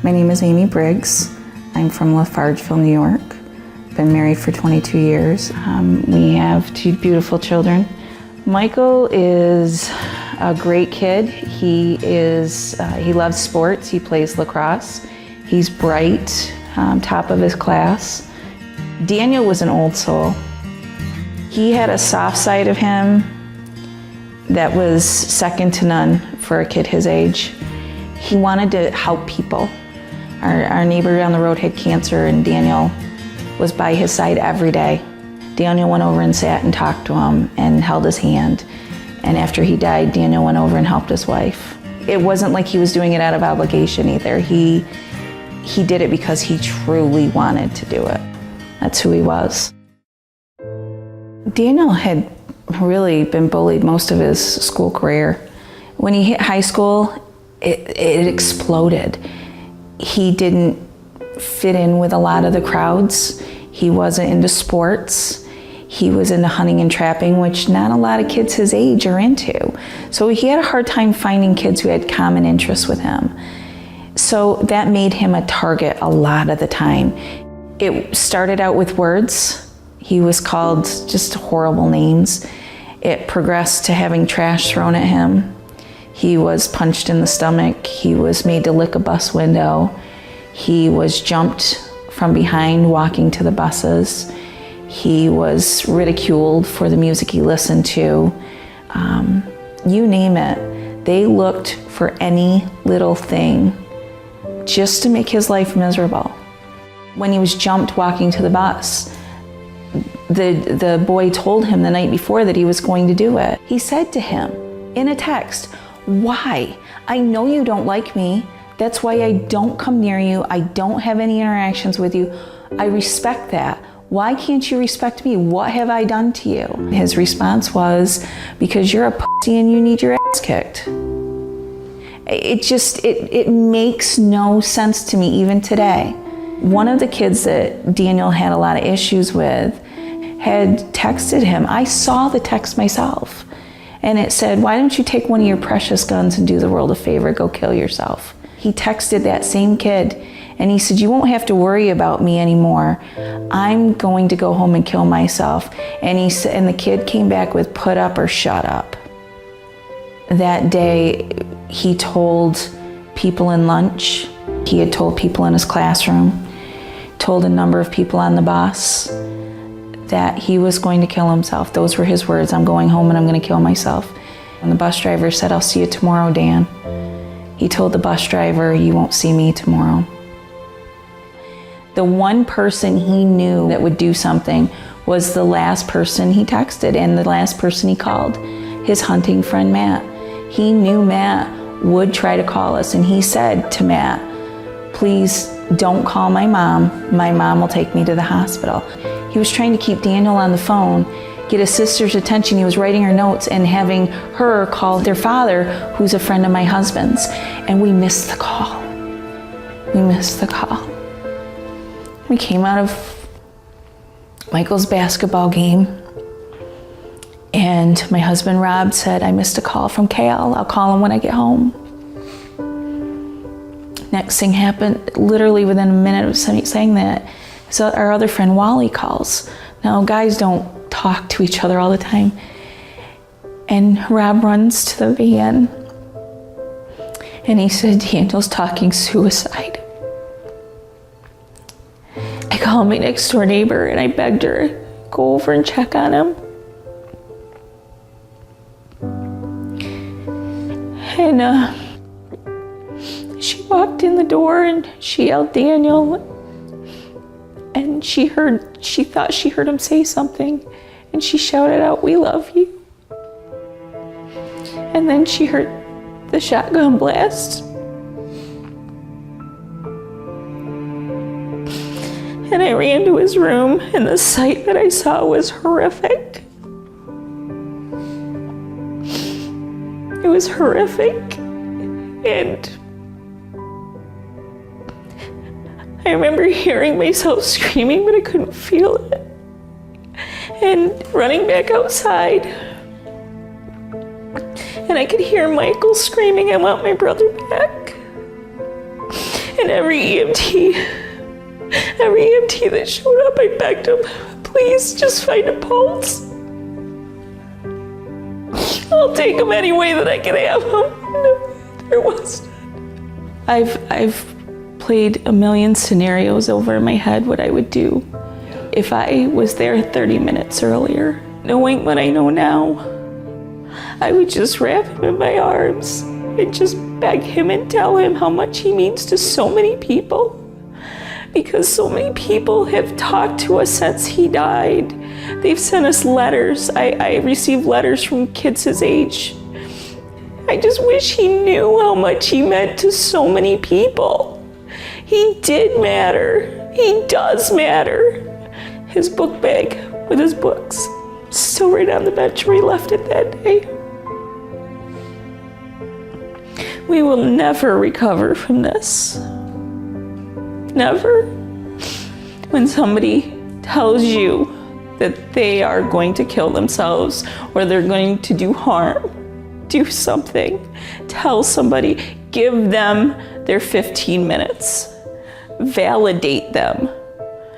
My name is Amy Briggs. I'm from Lafargeville, New York. Been married for 22 years. We have two beautiful children. Michael is a great kid. He loves sports. He plays lacrosse. He's bright, top of his class. Daniel was an old soul. He had a soft side of him that was second to none for a kid his age. He wanted to help people. Our neighbor down the road had cancer, and Daniel was by his side every day. Daniel went over and sat and talked to him and held his hand. And after he died, Daniel went over and helped his wife. It wasn't like he was doing it out of obligation either. He did it because he truly wanted to do it. That's who he was. Daniel had really been bullied most of his school career. When he hit high school, it exploded. He didn't fit in with a lot of the crowds. He wasn't into sports. He was into hunting and trapping, which not a lot of kids his age are into. So he had a hard time finding kids who had common interests with him. So that made him a target a lot of the time. It started out with words. He was called just horrible names. It progressed to having trash thrown at him. He was punched in the stomach. He was made to lick a bus window. He was jumped from behind walking to the buses. He was ridiculed for the music he listened to. You name it. They looked for any little thing just to make his life miserable. When he was jumped walking to the bus, the boy told him the night before that he was going to do it. He said to him in a text, "Why? I know you don't like me. That's why I don't come near you. I don't have any interactions with you. I respect that. Why can't you respect me? What have I done to you?" His response was, "Because you're a pussy and you need your ass kicked." It makes no sense to me even today. One of the kids that Daniel had a lot of issues with had texted him. I saw the text myself. And it said, "Why don't you take one of your precious guns and do the world a favor, go kill yourself?" He texted that same kid and he said, "You won't have to worry about me anymore. I'm going to go home and kill myself." And the kid came back with, "Put up or shut up." That day, he told people in lunch, he had told people in his classroom, told a number of people on the bus that he was going to kill himself. Those were his words, "I'm going home and I'm going to kill myself." And the bus driver said, "I'll see you tomorrow, Dan." He told the bus driver, "You won't see me tomorrow." The one person he knew that would do something was the last person he texted and the last person he called, his hunting friend, Matt. He knew Matt would try to call us, and he said to Matt, "Please don't call my mom. My mom will take me to the hospital." He was trying to keep Daniel on the phone, get his sister's attention. He was writing her notes and having her call their father, who's a friend of my husband's. And we missed the call. We missed the call. We came out of Michael's basketball game, and my husband Rob said, "I missed a call from Cal. I'll call him when I get home." Next thing happened, literally within a minute of saying that, so our other friend Wally calls. Now, guys don't talk to each other all the time. And Rob runs to the van, and he said, "Daniel's talking suicide." I called my next door neighbor, and I begged her to go over and check on him. And she walked in the door and she yelled, "Daniel." And she thought she heard him say something, and she shouted out, "We love you." And then she heard the shotgun blast. And I ran to his room, and the sight that I saw was horrific. It was horrific. And I remember hearing myself screaming, but I couldn't feel it. And running back outside. And I could hear Michael screaming, "I want my brother back." And every EMT that showed up, I begged him, please just find a pulse. I'll take him any way that I can have him. No, there was none. I've played a million scenarios over in my head what I would do if I was there 30 minutes earlier. Knowing what I know now, I would just wrap him in my arms and just beg him and tell him how much he means to so many people. Because so many people have talked to us since he died. They've sent us letters. I received letters from kids his age. I just wish he knew how much he meant to so many people. He did matter. He does matter. His book bag with his books, still right on the bench where he left it that day. We will never recover from this. Never. When somebody tells you that they are going to kill themselves or they're going to do harm, do something. Tell somebody, give them their 15 minutes. Validate them.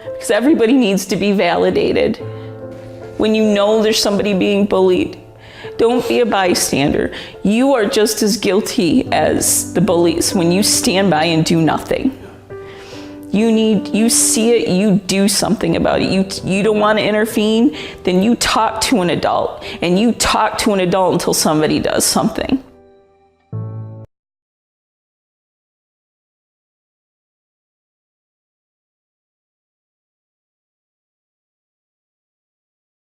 Because everybody needs to be validated. When you know there's somebody being bullied, don't be a bystander. You are just as guilty as the bullies when you stand by and do nothing. You see it, you do something about it. You don't want to intervene, then you talk to an adult. And you talk to an adult until somebody does something.